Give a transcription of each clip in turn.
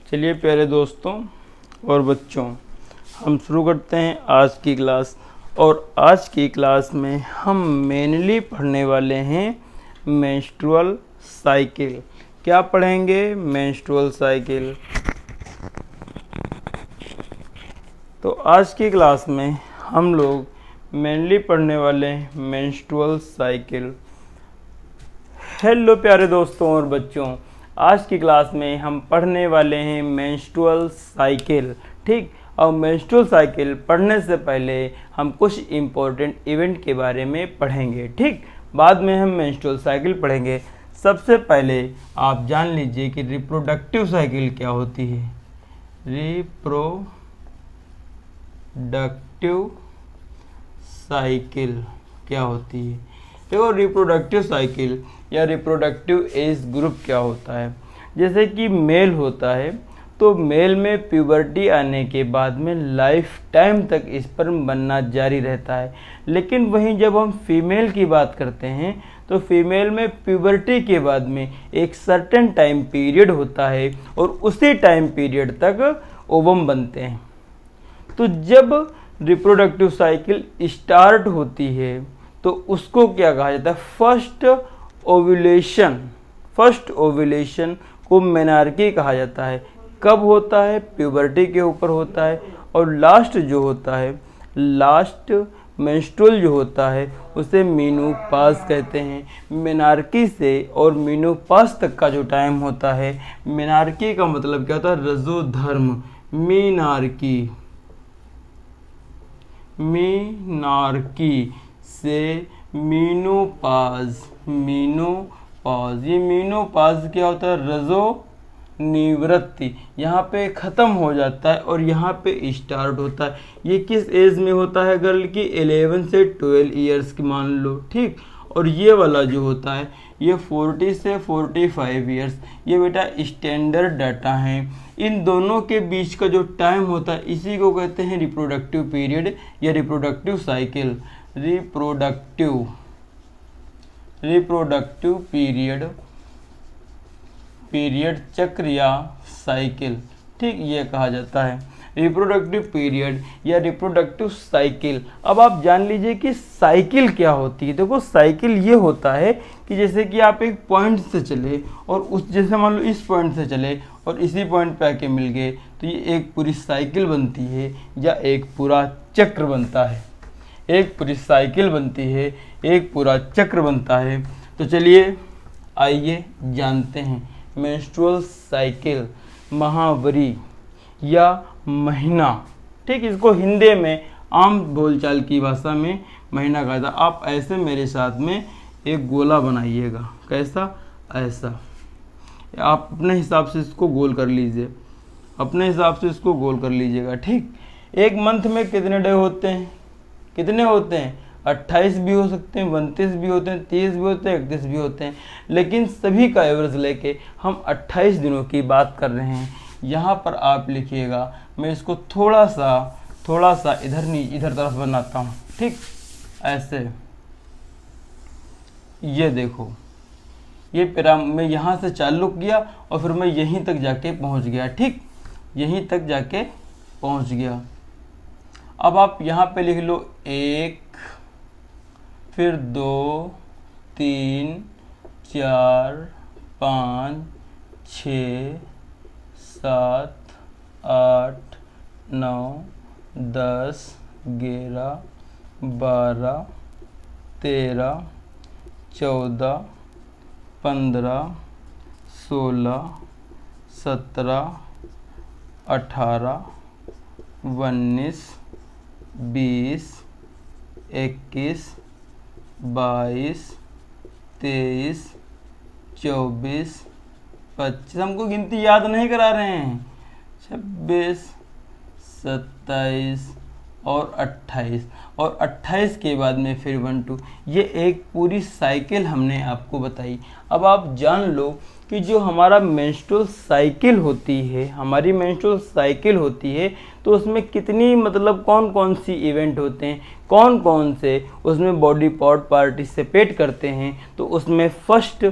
चलिए प्यारे दोस्तों और बच्चों, हम शुरू करते हैं आज की क्लास। और आज की क्लास में हम मेनली पढ़ने वाले हैं मेंस्ट्रुअल साइकिल। क्या पढ़ेंगे? Menstrual cycle. तो आज की क्लास में हम लोग मेनली पढ़ने वाले हैं मेंस्ट्रुअल साइकिल। हेलो प्यारे दोस्तों और बच्चों, आज की क्लास में हम पढ़ने वाले हैं मेंस्ट्रुअल साइकिल। ठीक, और मेंस्ट्रुअल साइकिल पढ़ने से पहले हम कुछ इम्पोर्टेंट इवेंट के बारे में पढ़ेंगे। ठीक, बाद में हम मेंस्ट्रुअल साइकिल पढ़ेंगे। सबसे पहले आप जान लीजिए कि रिप्रोडक्टिव साइकिल क्या होती है। रिप्रोडक्टिव साइकिल क्या होती है? देखो, रिप्रोडक्टिव साइकिल या रिप्रोडक्टिव एज ग्रुप क्या होता है। जैसे कि मेल होता है तो मेल में प्यूबर्टी आने के बाद में लाइफ टाइम तक स्पर्म बनना जारी रहता है। लेकिन वहीं जब हम फीमेल की बात करते हैं तो फीमेल में प्यूबर्टी के बाद में एक सर्टेन टाइम पीरियड होता है और उसी टाइम पीरियड तक ओवम बनते हैं। तो जब रिप्रोडक्टिव साइकिल स्टार्ट होती है तो उसको क्या कहा जाता है? फर्स्ट ओव्यूलेशन को मेनार्की कहा जाता है। कब होता है? प्यूबर्टी के ऊपर होता है। और लास्ट जो होता है, लास्ट मेंस्ट्रुअल जो होता है उसे मीनोपाज कहते हैं। मेनार्की से और मीनोपाज तक का जो टाइम होता है, मेनार्की का मतलब क्या होता है? रजोधर्म। मीनार्की से मीनोपाज। ये मीनोपाज क्या होता है? रजो निवृत्ति। यहाँ पे ख़त्म हो जाता है और यहाँ पे स्टार्ट होता है। ये किस एज में होता है गर्ल की? 11 से 12 ईयर्स की मान लो। ठीक, और ये वाला जो होता है ये 40 से 45 ईयर्स। ये बेटा स्टैंडर्ड डाटा है। इन दोनों के बीच का जो टाइम होता है इसी को कहते हैं रिप्रोडक्टिव पीरियड या रिप्रोडक्टिव साइकिल। रिप्रोडक्टिव पीरियड चक्र या साइकिल। ठीक, ये कहा जाता है रिप्रोडक्टिव पीरियड या रिप्रोडक्टिव साइकिल। अब आप जान लीजिए कि साइकिल क्या होती है। देखो, साइकिल ये होता है कि जैसे कि आप एक पॉइंट से चले और उस जैसे मान लो इस पॉइंट से चले और इसी पॉइंट पे आके मिल गए तो ये एक पूरी साइकिल बनती है या एक पूरा चक्र बनता है। एक पूरी साइकिल बनती है, एक पूरा चक्र बनता है। तो चलिए आइए जानते हैं मेंस्ट्रुअल साइकिल, माहवारी या महीना। ठीक, इसको हिंदी में आम बोलचाल की भाषा में महीना कहा जाता है। आप ऐसे मेरे साथ में एक गोला बनाइएगा। कैसा? ऐसा। आप अपने हिसाब से इसको गोल कर लीजिए, अपने हिसाब से इसको गोल कर लीजिएगा। ठीक, एक मंथ में कितने डे होते हैं? कितने होते हैं? 28 भी हो सकते हैं, 29 भी होते हैं, 30 भी होते हैं, 31 भी होते हैं। लेकिन सभी का एवरेज लेके हम 28 दिनों की बात कर रहे हैं। यहाँ पर आप लिखिएगा, मैं इसको थोड़ा सा इधर तरफ बनाता हूँ। ठीक, ऐसे। ये देखो, ये मैं यहाँ से चालू किया और फिर मैं यहीं तक जाके पहुँच गया। ठीक, यहीं तक जाके पहुँच गया। अब आप यहाँ पे लिख लो 1, फिर 2, 3, 4, 5, 6, 7, 8, 9, 10, 11, 12, 13, 14, 15, 16, 17, 18, 19, 20, 21, 22, 23, 24, 25। हमको गिनती याद नहीं करा रहे हैं। 26, 27 और 28। और 28 के बाद में फिर 1, 2। ये एक पूरी साइकिल हमने आपको बताई। अब आप जान लो कि जो हमारा मेंस्ट्रुअल साइकिल होती है, हमारी मेंस्ट्रुअल साइकिल होती है तो उसमें कितनी मतलब कौन कौन सी इवेंट होते हैं, कौन कौन से उसमें बॉडी पार्ट पार्टिसिपेट करते हैं। तो उसमें फर्स्ट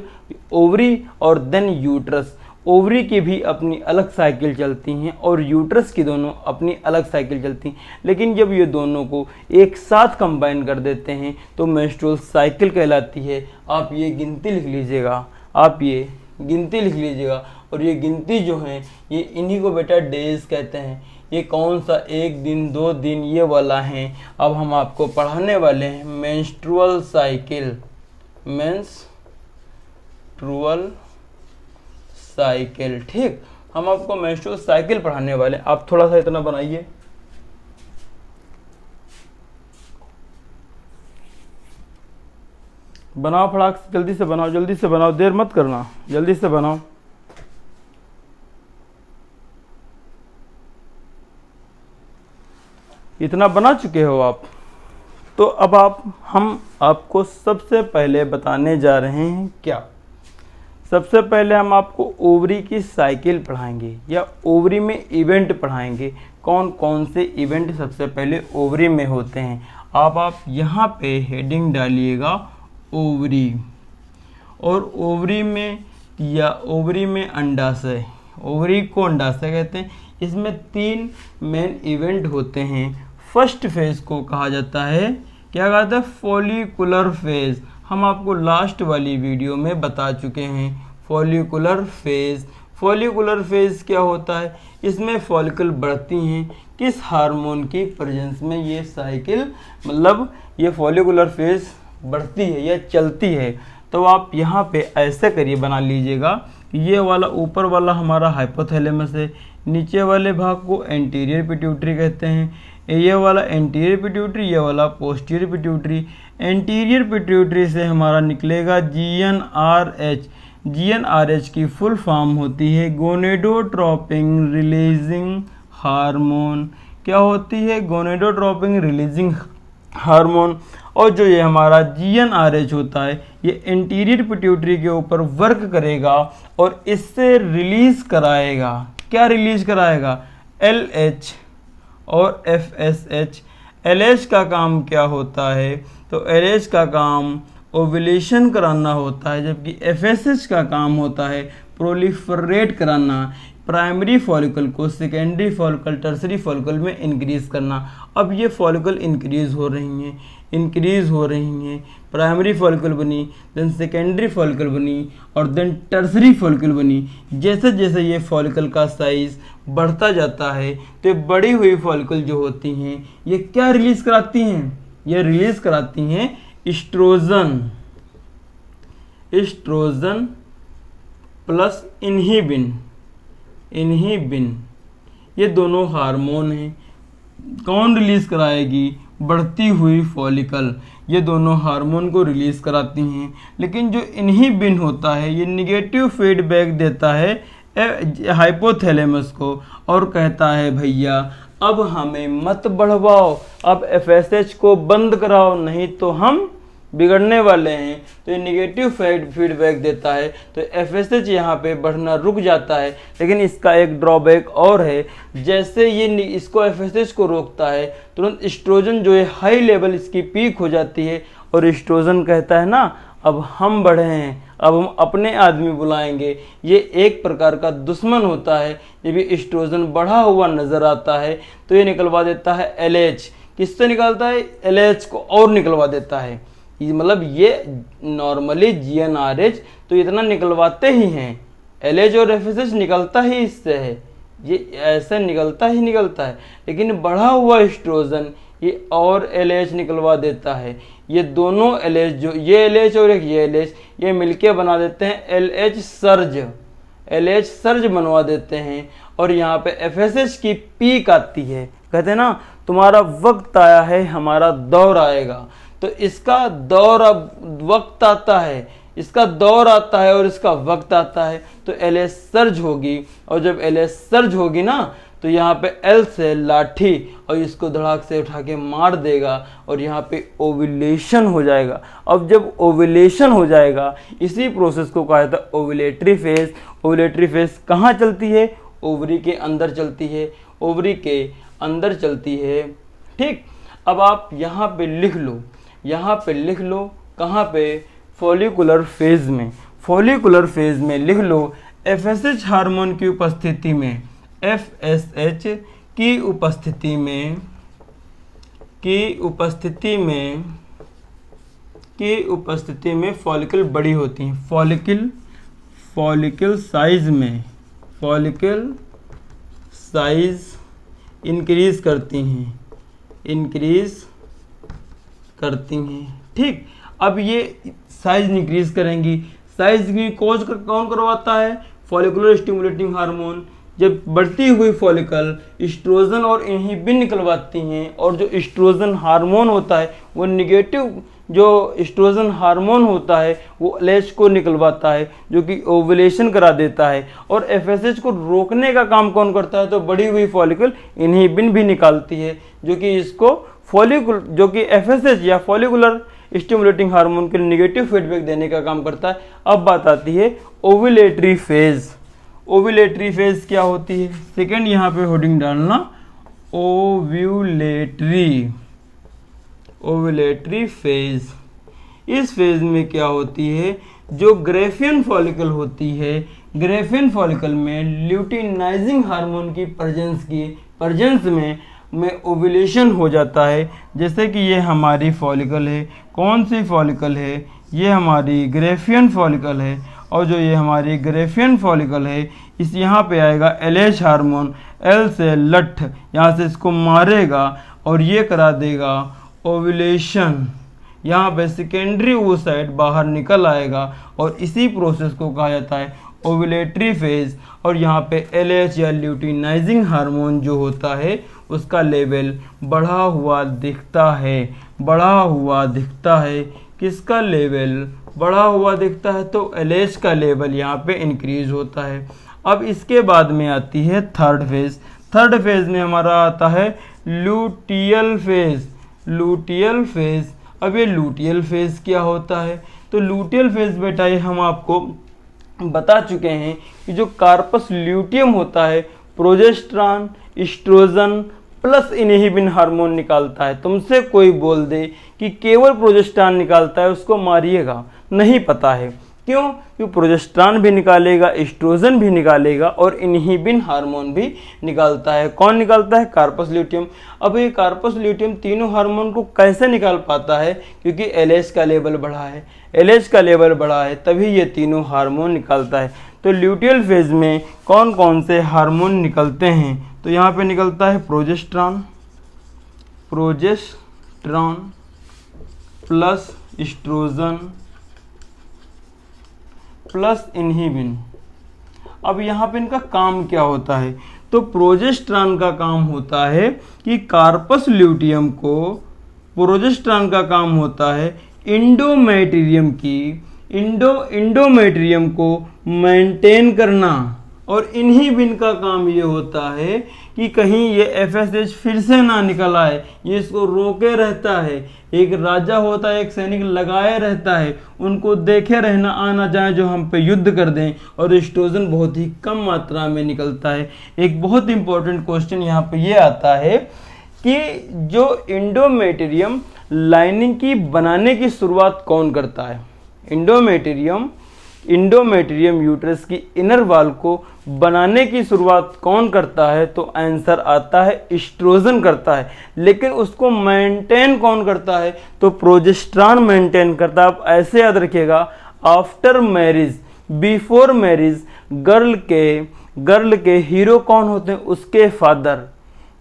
ओवरी और देन यूट्रस। ओवरी की भी अपनी अलग साइकिल चलती हैं और यूट्रस की दोनों अपनी अलग साइकिल चलती हैं, लेकिन जब ये दोनों को एक साथ कंबाइन कर देते हैं तो मेंस्ट्रुअल साइकिल कहलाती है। आप ये गिनती लिख लीजिएगा, आप ये गिनती लिख लीजिएगा। और ये गिनती जो है ये इन्हीं को बेटा डेज कहते हैं। ये कौन सा 1 दिन 2 दिन ये वाला है। अब हम आपको पढ़ाने वाले हैं मेंस्ट्रुअल साइकिल, मेंस्ट्रुअल साइकिल। ठीक, हम आपको मेंस्ट्रुअल साइकिल पढ़ाने वाले। आप थोड़ा सा इतना बनाइए, बनाओ फटाक से, जल्दी से बनाओ, जल्दी से बनाओ, देर मत करना, जल्दी से बनाओ। इतना बना चुके हो आप। तो अब हम आपको सबसे पहले बताने जा रहे हैं क्या। सबसे पहले हम आपको ओवरी की साइकिल पढ़ाएंगे या ओवरी में इवेंट पढ़ाएंगे। कौन कौन से इवेंट सबसे पहले ओवरी में होते हैं। आप यहाँ पे हेडिंग डालिएगा ओवरी। और ओवरी में या ओवरी में अंडाशय, ओवरी को अंडाशय कहते हैं। इसमें 3 मेन इवेंट होते हैं। फर्स्ट फेज को कहा जाता है, क्या कहते हैं, फॉलिकुलर फेज। हम आपको लास्ट वाली वीडियो में बता चुके हैं फॉलिकुलर फेज। फॉलिकुलर फेज क्या होता है, इसमें फॉलिकल बढ़ती हैं किस हार्मोन की प्रेजेंस में ये साइकिल, मतलब ये फॉलिकुलर फेज बढ़ती है या चलती है। तो आप यहाँ पे ऐसे करिए, बना लीजिएगा। ये वाला ऊपर वाला हमारा हाइपोथैलेमस है, नीचे वाले भाग को एंटीरियर पिट्यूटरी कहते हैं। ये वाला एंटीरियर पिट्यूटरी, ये वाला पोस्टीरियर पिट्यूटरी। एंटीरियर पिट्यूटरी से हमारा निकलेगा GnRH। GnRH की फुल फॉर्म होती है गोनेडोट्रोपिन रिलीजिंग हार्मोन। क्या होती है, गोनेडोट्रोपिन रिलीजिंग हार्मोन। और जो ये हमारा GnRH होता है ये एंटीरियर पिट्यूटरी के ऊपर वर्क करेगा और इससे रिलीज कराएगा, क्या रिलीज कराएगा, LH और FSH। LH का काम क्या होता है, तो LH का काम ओव्यूलेशन कराना होता है, जबकि FSH का काम होता है प्रोलिफरेट कराना, प्राइमरी फॉलिकल को सेकेंडरी फॉलिकल टर्सरी फॉलिकल में इंक्रीज करना। अब ये फॉलिकल इंक्रीज हो रही हैं, प्राइमरी फॉलिकल बनी, देन सेकेंडरी फॉलिकल बनी और देन टर्सरी फॉलिकल बनी। जैसे जैसे ये फॉलिकल का साइज बढ़ता जाता है तो ये बड़ी हुई फॉलिकल जो होती हैं ये क्या रिलीज कराती हैं, ये रिलीज कराती हैं एस्ट्रोजन प्लस इनहिबिन। ये दोनों हार्मोन हैं। कौन रिलीज कराएगी, बढ़ती हुई फॉलिकल ये दोनों हार्मोन को रिलीज कराती हैं। लेकिन जो इनहिबिन होता है ये निगेटिव फीडबैक देता है हाइपोथैलेमस को और कहता है भैया अब हमें मत बढ़वाओ, अब FSH को बंद कराओ, नहीं तो हम बिगड़ने वाले हैं। तो ये निगेटिव फीडबैक देता है, तो FSH यहाँ पे बढ़ना रुक जाता है। लेकिन इसका एक ड्रॉबैक और है, जैसे ये इसको FSH को रोकता है तुरंत एस्ट्रोजन जो है हाई लेवल इसकी पीक हो जाती है और एस्ट्रोजन कहता है ना अब हम बढ़े हैं, अब हम अपने आदमी बुलाएंगे। ये एक प्रकार का दुश्मन होता है। जब ये एस्ट्रोजन बढ़ा हुआ नजर आता है तो ये निकलवा देता है LH। किससे निकलता है, LH को और निकलवा देता है। मतलब ये नॉर्मली GnRH तो इतना निकलवाते ही हैं, LH और FSH निकलता ही इससे है, ये ऐसे निकलता ही निकलता है। लेकिन बढ़ा हुआ एस्ट्रोजन ये और LH निकलवा देता है। ये दोनों LH, जो ये LH और एक ये LH, ये मिलके बना देते हैं LH सर्ज बनवा देते हैं। और यहाँ पे FSH की पीक आती है, कहते हैं ना तुम्हारा वक्त आया है, हमारा दौर आएगा। तो इसका दौर अब वक्त आता है, इसका दौर आता है और इसका वक्त आता है, तो LH सर्ज होगी। और जब LH सर्ज होगी ना तो यहाँ पे L से लाठी और इसको धड़ाक से उठा के मार देगा और यहाँ पे ओव्यूलेशन हो जाएगा। अब जब ओव्यूलेशन हो जाएगा इसी प्रोसेस को कहा जाता है ओव्यूलेटरी फेज। ओव्यूलेटरी फेज कहाँ चलती है, ओवरी के अंदर चलती है, ओवरी के अंदर चलती है। ठीक, अब आप यहाँ पे लिख लो, यहाँ पे लिख लो, कहाँ पे, फॉलिकुलर फेज में। फॉलिकुलर फेज में लिख लो FSH हार्मोन की उपस्थिति में, FSH की उपस्थिति में फॉलिकल बड़ी होती हैं। फॉलिकल साइज इंक्रीज करती हैं। ठीक, अब ये साइज इंक्रीज करेंगी। साइज की कौन करवाता है? Follicular stimulating hormone. जब बढ़ती हुई फॉलिकल एस्ट्रोजन और इन्हिबिन निकलवाती हैं, और जो एस्ट्रोजन हार्मोन होता है वो निगेटिव, जो एस्ट्रोजन हार्मोन होता है वो LH को निकलवाता है, जो कि ओवुलेशन करा देता है। और FSH को रोकने का काम कौन करता है? तो बढ़ी हुई फॉलिकल इन्हिबिन भी निकालती है, जो कि इसको जो कि FSH या फॉलिकुलर स्टिमुलेटिंग हार्मोन के निगेटिव फीडबैक देने का काम करता है। अब बात आती है ओव्यूलेटरी फेज। ओव्यूलेटरी फेज क्या होती है? सेकंड यहाँ पे होर्डिंग डालना, ओव्यूलेटरी फेज। इस फेज में क्या होती है? जो ग्रेफियन फॉलिकल होती है, ग्रेफियन फॉलिकल में ल्यूटिनाइजिंग हार्मोन की प्रेजेंस में ओव्यूलेशन हो जाता है। जैसे कि ये हमारी फॉलिकल है, कौन सी फॉलिकल है? ये हमारी ग्रेफियन फॉलिकल है। और जो ये हमारी ग्रेफियन फॉलिकल है, इस यहाँ पे आएगा LH हार्मोन, L से लठ, यहाँ से इसको मारेगा और ये करा देगा ओव्यूलेशन। यहाँ पे सेकेंडरी oocyte बाहर निकल आएगा और इसी प्रोसेस को कहा जाता है ओव्यूलेटरी फेज। और यहाँ पे LH या ल्यूटिनाइजिंग हार्मोन जो होता है उसका लेवल बढ़ा हुआ दिखता है। किसका लेवल बढ़ा हुआ दिखता है? तो LH का लेवल यहाँ पे इंक्रीज होता है। अब इसके बाद में आती है थर्ड फेज में हमारा आता है लूटियल फेज। अब ये लूटियल फेज क्या होता है? तो लूटियल फेज बेटा ये हम आपको बता चुके हैं कि जो कार्पस ल्यूटियम होता है प्रोजेस्टेरॉन, एस्ट्रोजन प्लस इन्हिबिन हार्मोन निकालता है। तुमसे कोई बोल दे कि केवल प्रोजेस्टेरॉन निकालता है, उसको मारिएगा, नहीं पता है। क्यों? क्योंकि प्रोजेस्टेरॉन भी निकालेगा, एस्ट्रोजन भी निकालेगा और इन्हिबिन हार्मोन भी निकालता है। कौन निकालता है? Corpus luteum. अब ये कार्पस ल्यूटियम तीनों हार्मोन को कैसे निकाल पाता है? क्योंकि LH का लेवल बढ़ा है, तभी ये तीनों हार्मोन निकालता है। तो ल्यूटियल फेज में कौन कौन से हार्मोन निकलते हैं? तो यहाँ पे निकलता है प्रोजेस्टेरॉन प्लस एस्ट्रोजन प्लस इन्हिबिन। अब यहाँ पे इनका काम क्या होता है? तो प्रोजेस्टेरॉन का काम होता है कि कार्पस ल्यूटियम को, प्रोजेस्टेरॉन का काम होता है इंडोमेट्रियम को मेंटेन करना। और इन्हिबिन का काम ये होता है कि कहीं ये FSH फिर से ना निकल आए, ये इसको रोके रहता है। एक राजा होता है, एक सैनिक लगाए रहता है, उनको देखे रहना, आना जाए जो हम पे युद्ध कर दें। और एस्ट्रोजन बहुत ही कम मात्रा में निकलता है। एक बहुत इंपॉर्टेंट क्वेश्चन यहाँ पे ये आता है कि जो इंडोमेट्रियम लाइनिंग की बनाने की शुरुआत कौन करता है? इंडोमेट्रियम यूट्रस की इनर वॉल को बनाने की शुरुआत कौन करता है? तो आंसर आता है एस्ट्रोजन करता है। लेकिन उसको मेंटेन कौन करता है? तो प्रोजेस्टेरॉन मेंटेन करता है। आप ऐसे याद रखिएगा, after marriage, before marriage, girl के हीरो कौन होते हैं? उसके फादर।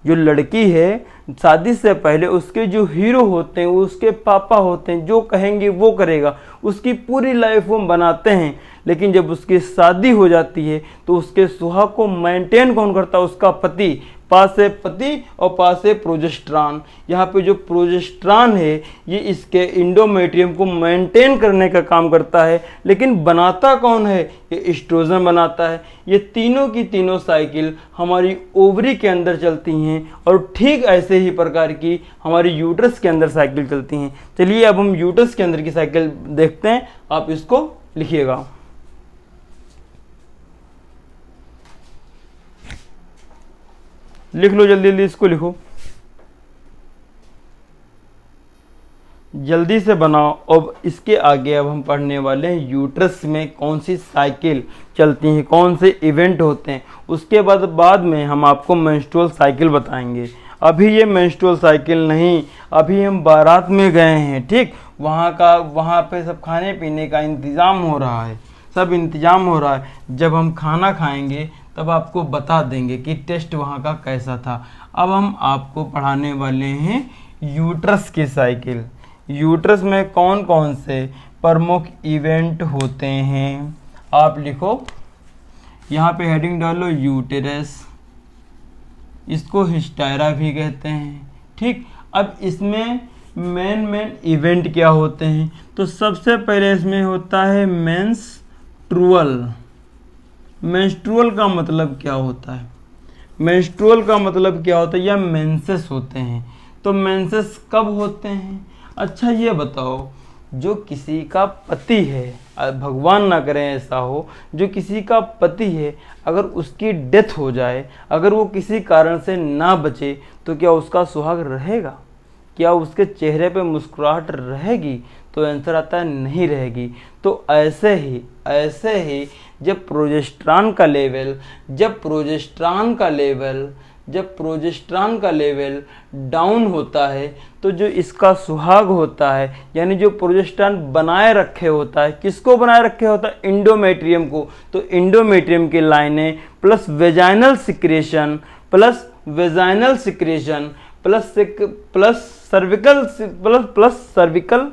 जो लड़की है शादी से पहले उसके जो हीरो होते हैं वो उसके पापा होते हैं, जो कहेंगे वो करेगा, उसकी पूरी लाइफ वो बनाते हैं। लेकिन जब उसकी शादी हो जाती है तो उसके सुहाग को मेंटेन कौन करता है? उसका पति। पास है पति और पास है प्रोजेस्टेरॉन। यहाँ पे जो प्रोजेस्टेरॉन है ये इसके इंडोमेट्रियम को मेंटेन करने का काम करता है। लेकिन बनाता कौन है? ये एस्ट्रोजन बनाता है। ये तीनों की तीनों साइकिल हमारी ओवरी के अंदर चलती हैं और ठीक ऐसे ही प्रकार की हमारी यूट्रस के अंदर साइकिल चलती हैं। चलिए अब हम यूट्रस के अंदर की साइकिल देखते हैं, आप इसको लिखिएगा। लिख लो, जल्दी जल्दी इसको लिखो। जल्दी से बनाओ। अब इसके आगे अब हम पढ़ने वाले हैं यूट्रस में कौन सी साइकिल चलती हैं, कौन से इवेंट होते हैं। उसके बाद में हम आपको मेंस्ट्रुअल साइकिल बताएंगे। अभी ये मेंस्ट्रुअल साइकिल नहीं, अभी हम बारात में गए हैं, ठीक, वहाँ पे सब खाने पीने का इंतज़ाम हो रहा है, सब इंतज़ाम हो रहा है। जब हम खाना खाएंगे तब आपको बता देंगे कि टेस्ट वहाँ का कैसा था। अब हम आपको पढ़ाने वाले हैं यूट्रस की साइकिल। यूट्रस में कौन कौन से प्रमुख इवेंट होते हैं, आप लिखो, यहाँ पे हेडिंग डालो यूटेरस, इसको हिस्टायरा भी कहते हैं, ठीक। अब इसमें मेन इवेंट क्या होते हैं, तो सबसे पहले इसमें होता है मेंस्ट्रुअल। मेंस्ट्रुअल का मतलब क्या होता है, मेंस्ट्रुअल का मतलब क्या होता है, या मेंसेस होते हैं। तो मेंसेस कब होते हैं, अच्छा ये बताओ, जो किसी का पति है, भगवान ना करें ऐसा हो, जो किसी का पति है, अगर उसकी डेथ हो जाए, अगर वो किसी कारण से ना बचे, तो क्या उसका सुहाग रहेगा, क्या उसके चेहरे पे मुस्कुराहट रहेगी, तो आंसर आता है नहीं रहेगी। तो ऐसे ही जब प्रोजेस्टेरॉन का लेवल डाउन होता है, तो जो इसका सुहाग होता है, यानी जो प्रोजेस्टेरॉन बनाए रखे होता है, किसको बनाए रखे होता है, इंडोमेट्रियम को। तो इंडोमेट्रियम की लाइनें plus vaginal secretion plus cervical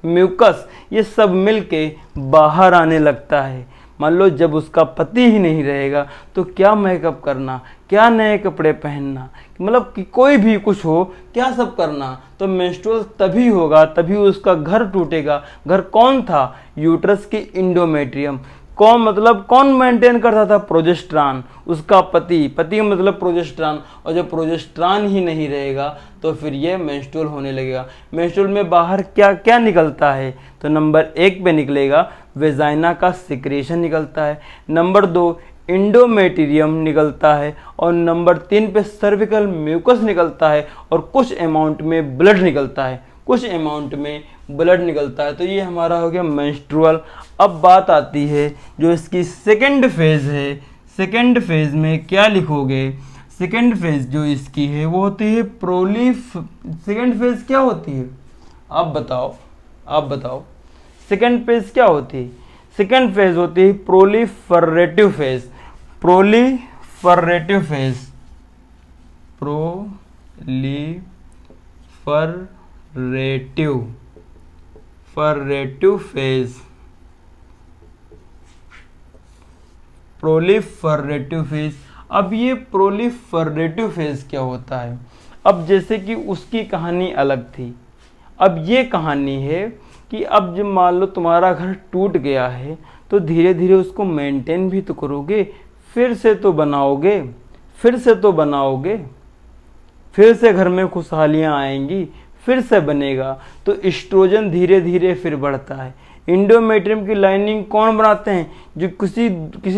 mucus, ये सब मिलके बाहर आने लगता है। मान लो जब उसका पति ही नहीं रहेगा तो क्या मेकअप करना, क्या नए कपड़े पहनना, मतलब कि कोई भी कुछ हो, क्या सब करना, तो मेंस्ट्रुअल तभी होगा, तभी उसका घर टूटेगा। घर कौन था, यूट्रस की इंडोमेट्रियम। कौन मेंटेन करता था, प्रोजेस्टेरॉन, उसका पति मतलब प्रोजेस्टेरॉन। और जब प्रोजेस्टेरॉन ही नहीं रहेगा तो फिर ये मेंस्ट्रुअल होने लगेगा। मेंस्ट्रुअल में बाहर क्या क्या निकलता है, तो नंबर 1 पे निकलेगा वेजाइना का सिक्रेशन निकलता है, नंबर 2 इंडोमेट्रियम निकलता है, और नंबर 3 पे सर्विकल म्यूकस निकलता है, और कुछ अमाउंट में ब्लड निकलता है। तो ये हमारा हो गया मेंस्ट्रुअल। अब बात आती है जो इसकी सेकंड फेज है। सेकंड फेज में क्या लिखोगे, सेकंड फेज जो इसकी है वो होती है सेकंड फेज क्या होती है, आप बताओ सेकंड फेज क्या होती है। सेकंड फेज होती है प्रोलिफरेटिव फेज। Proliferative phase. अब ये प्रोलिफरेटिव फेज क्या होता है, अब जैसे कि उसकी कहानी अलग थी, अब ये कहानी है कि अब जब मान लो तुम्हारा घर टूट गया है, तो धीरे धीरे उसको मेंटेन भी तो करोगे, फिर से घर में खुशहालियाँ आएंगी, फिर से बनेगा। तो एस्ट्रोजन धीरे धीरे फिर बढ़ता है। इंडोमेट्रियम की लाइनिंग कौन बनाते हैं, जो किसी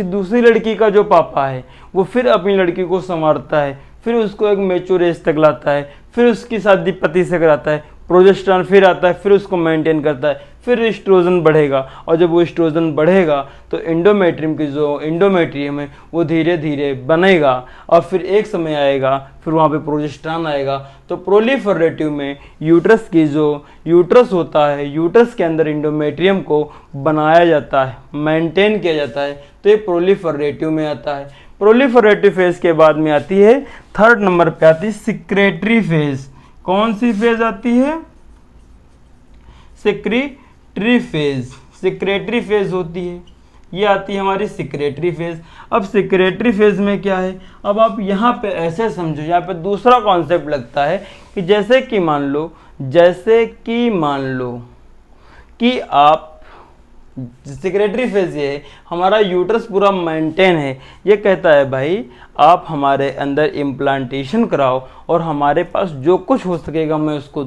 दूसरी लड़की का जो पापा है, वो फिर अपनी लड़की को संवारता है, फिर उसको एक मैच्योर एज तक लाता है, फिर उसकी शादी पति से कराता है, प्रोजेस्टेरॉन फिर आता है, फिर उसको मेंटेन करता है, फिर एस्ट्रोजन बढ़ेगा, और जब वो एस्ट्रोजन बढ़ेगा तो इंडोमेट्रियम है वो धीरे धीरे बनेगा, और फिर एक समय आएगा, फिर वहाँ पे प्रोजेस्टेरॉन आएगा। तो प्रोलिफरेटिव में यूट्रस की जो यूट्रस होता है, यूट्रस के अंदर इंडोमेट्रियम को बनाया जाता है, मेंटेन किया जाता है, तो ये प्रोलिफरेटिव में आता है। प्रोलिफरेटिव फेज के बाद में आती है, थर्ड नंबर पे आती है सिक्रेटरी फेज। कौन सी फेज आती है, सिक्रेटरी फेज होती है, ये आती है हमारी सिक्रेटरी फेज। अब सिक्रेटरी फेज में क्या है, अब आप यहाँ पे ऐसे समझो, यहाँ पे दूसरा कॉन्सेप्ट लगता है कि जैसे कि मान लो कि आप, सिक्रेटरी फेज ये है, हमारा यूट्रस पूरा मेंटेन है, ये कहता है भाई आप हमारे अंदर इम्प्लांटेशन कराओ, और हमारे पास जो कुछ हो सकेगा मैं उसको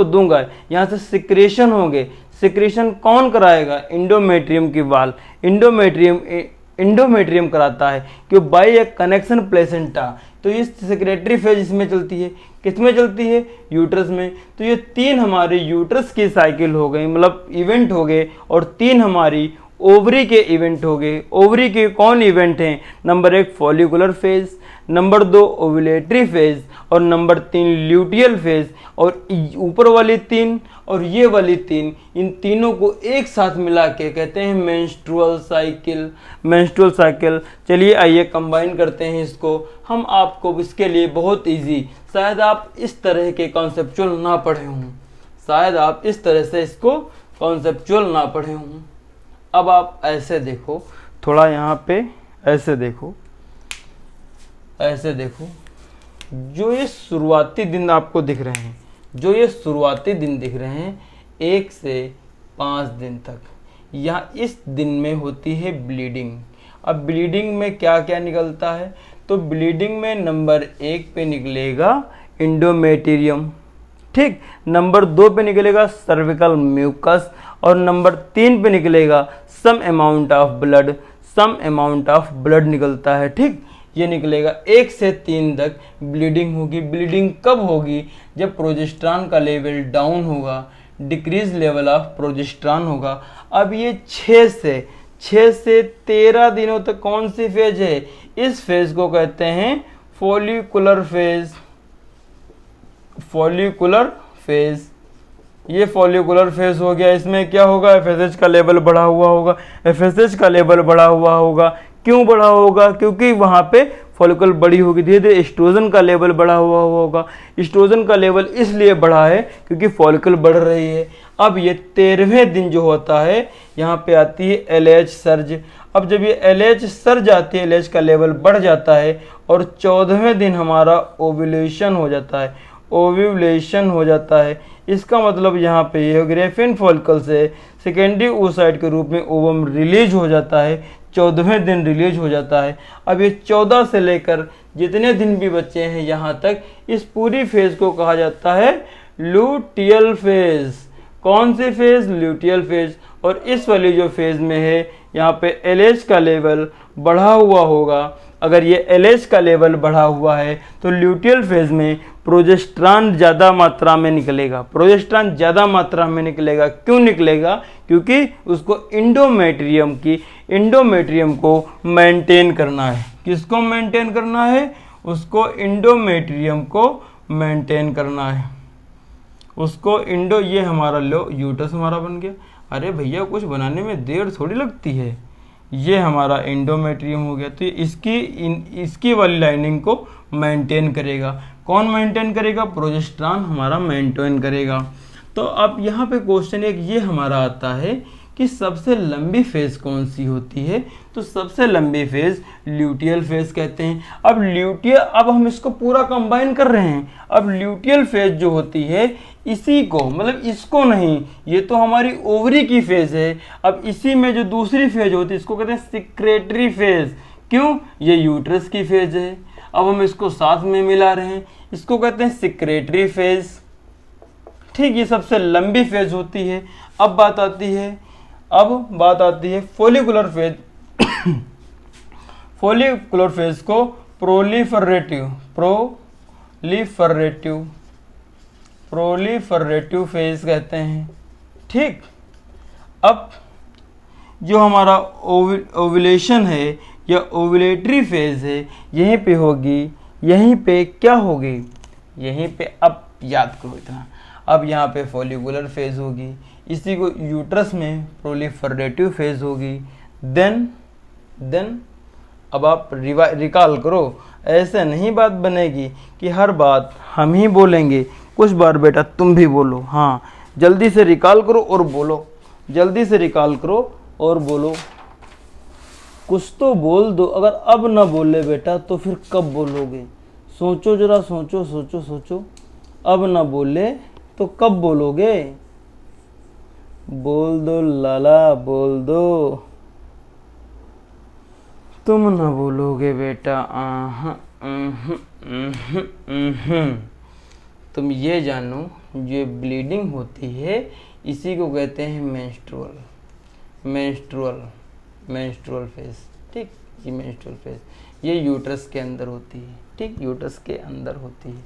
दूंगा। यहाँ से सिक्रेशन होंगे, सिक्रेशन कौन कराएगा, इंडोमेट्रियम की वाल। इंडोमेट्रियम इंडोमेट्रियम कराता है कि बाई ए कनेक्शन प्लेसेंटा। तो ये सेक्रेटरी फेज इसमें चलती है, किसमें चलती है? यूट्रस में। तो ये 3 हमारी यूट्रस की साइकिल हो गई, मतलब इवेंट हो गए, और 3 हमारी ओवरी के इवेंट हो गए। ओवरी के कौन इवेंट हैं? Number 1 follicular phase, number 2 ovulatory phase, और नंबर 3 ल्यूटियल फेज। और ऊपर वाली 3 और ये वाली 3, इन तीनों को एक साथ मिला के कहते हैं मेंस्ट्रुअल साइकिल। Menstrual cycle. चलिए आइए कंबाइन करते हैं इसको। हम आपको इसके लिए बहुत इजी, शायद आप इस तरह के कॉन्सेप्चुअल ना पढ़े हों, शायद आप इस तरह से इसको कॉन्सेप्चुअल ना पढ़े हों। अब आप ऐसे देखो, थोड़ा यहाँ पे ऐसे देखो, ऐसे देखो, जो ये शुरुआती दिन आपको दिख रहे हैं, जो ये शुरुआती दिन दिख रहे हैं 1 से 5 दिन तक, यहाँ इस दिन में होती है ब्लीडिंग। अब ब्लीडिंग में क्या क्या निकलता है? तो ब्लीडिंग में नंबर 1 पे निकलेगा इंडोमेटेरियम, ठीक, नंबर 2 पे निकलेगा सर्विकल म्यूकस, और नंबर 3 पे निकलेगा some amount of blood, some amount of blood निकलता है, ठीक। ये निकलेगा 1 से 3 तक ब्लीडिंग होगी। ब्लीडिंग कब होगी? जब प्रोजेस्टेरॉन का लेवल डाउन होगा, डिक्रीज लेवल ऑफ प्रोजेस्टेरॉन होगा। अब ये 6 से 13 दिनों तक कौन सी फेज है? इस फेज को कहते हैं फॉलिकुलर फेज। फॉलिकुलर फेज, ये फॉलिकुलर फेज हो गया। इसमें क्या होगा? एफएसएच का लेवल बढ़ा हुआ होगा। एफएसएच का लेवल बढ़ा हुआ होगा, क्यों बढ़ा होगा? क्योंकि वहाँ पे फॉलिकल बड़ी होगी। धीरे धीरे एस्ट्रोजन का लेवल बढ़ा हुआ होगा। एस्ट्रोजन का लेवल इसलिए बढ़ा है क्योंकि फॉलिकल बढ़ रही है। अब ये 13वें दिन जो होता है, यहाँ पे आती है एलएच सर्ज। अब जब ये एलएच सर्ज आती है, एलएच का लेवल बढ़ जाता है, और 14वें दिन हमारा ओव्यूलेशन हो जाता है। ओव्यूलेशन हो जाता है, इसका मतलब यहाँ पे ये ग्रेफिन फॉलिकल से सेकेंडरी oocyte के रूप में ओवम रिलीज हो जाता है। 14वें दिन रिलीज हो जाता है। अब ये 14 से लेकर जितने दिन भी बचे हैं यहाँ तक, इस पूरी फेज को कहा जाता है लूटियल फेज। कौन सी फेज? Luteal phase. और इस वाली जो फेज में है, यहाँ पे एलएच का लेवल बढ़ा हुआ होगा। अगर ये एलएच का लेवल बढ़ा हुआ है तो ल्यूटियल फेज में प्रोजेस्टेरॉन ज़्यादा मात्रा में निकलेगा। प्रोजेस्टेरॉन ज़्यादा मात्रा में निकलेगा, क्यों निकलेगा? क्योंकि उसको इंडोमेट्रियम को मेंटेन करना है। किसको मेंटेन करना है? उसको इंडोमेट्रियम को मेंटेन करना है। उसको ये हमारा लो यूट्रस हमारा बन गया। अरे भैया, कुछ बनाने में देर थोड़ी लगती है। ये हमारा इंडोमेट्रियम हो गया। तो इसकी वाली लाइनिंग को मेंटेन करेगा। कौन मेंटेन करेगा? प्रोजेस्टेरॉन हमारा मेंटेन करेगा। तो अब यहाँ पे क्वेश्चन एक ये हमारा आता है कि सबसे लंबी फेज कौन सी होती है? तो सबसे लंबी फेज ल्यूटियल फेज कहते हैं। अब हम इसको पूरा कंबाइन कर रहे हैं। अब ल्यूटियल फेज जो होती है, इसी को, मतलब इसको नहीं, ये तो हमारी ओवरी की फेज है। अब इसी में जो दूसरी फेज होती है, इसको कहते हैं सेक्रेटरी फेज। क्यों? ये यूट्रस की फेज है। अब हम इसको साथ में मिला रहे हैं, इसको कहते हैं सेक्रेटरी फेज, ठीक। ये सबसे लंबी फेज होती है। अब बात आती है फॉलिकुलर फेज। फॉलिकुलर फेज को प्रोलिफरेटिव फेज कहते हैं, ठीक। अब जो हमारा ओव्यूलेशन है या ओव्यूलेटरी फेज है, यहीं पे होगी। यहीं पे क्या होगी? यहीं पे, अब याद करो इतना, अब यहाँ पे फॉलिकुलर फेज होगी, इसी को यूट्रस में प्रोलिफरेटिव फेज होगी। देन अब आप रिकॉल करो। ऐसे नहीं बात बनेगी कि हर बात हम ही बोलेंगे, कुछ बार बेटा तुम भी बोलो। हाँ, जल्दी से रिकॉल करो और बोलो, जल्दी से रिकॉल करो और बोलो। कुछ तो बोल दो। अगर अब ना बोले बेटा तो फिर कब बोलोगे? सोचो जरा, सोचो। अब ना बोले तो कब बोलोगे? बोल दो लाला, बोल दो। तुम ना बोलोगे बेटा। तुम ये जानो, जो ब्लीडिंग होती है इसी को कहते हैं मेंस्ट्रुअल फेज, ठीक। ठीक, ये मेंस्ट्रुअल फेज ये यूट्रस के अंदर होती है, ठीक, यूट्रस के अंदर होती है।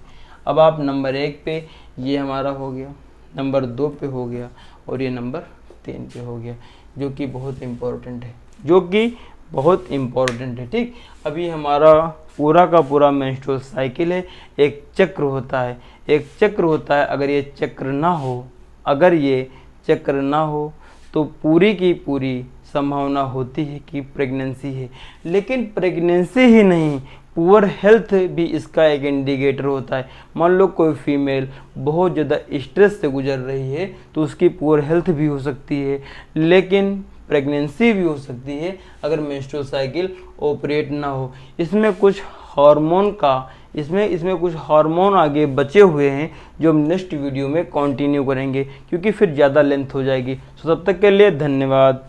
अब आप नंबर 1 पे ये हमारा हो गया, नंबर 2 पे हो गया और ये नंबर 3 पे हो गया, जो कि बहुत इम्पोर्टेंट है, जो कि बहुत इम्पोर्टेंट है, ठीक। अभी हमारा पूरा का पूरा मेंस्ट्रुअल साइकिल है, एक चक्र होता है, एक चक्र होता है। अगर ये चक्र ना हो, अगर ये चक्र ना हो तो पूरी की पूरी संभावना होती है कि प्रेगनेंसी है। लेकिन प्रेगनेंसी ही नहीं, पुअर हेल्थ भी इसका एक इंडिकेटर होता है। मान लो कोई फीमेल बहुत ज़्यादा स्ट्रेस से गुजर रही है तो उसकी पुअर हेल्थ भी हो सकती है, लेकिन प्रेगनेंसी भी हो सकती है अगर मेंस्ट्रुअल साइकिल ऑपरेट ना हो। इसमें कुछ हार्मोन का इसमें कुछ हार्मोन आगे बचे हुए हैं जो हम नेक्स्ट वीडियो में कंटिन्यू करेंगे, क्योंकि फिर ज़्यादा लेंथ हो जाएगी। तो तब तक के लिए धन्यवाद।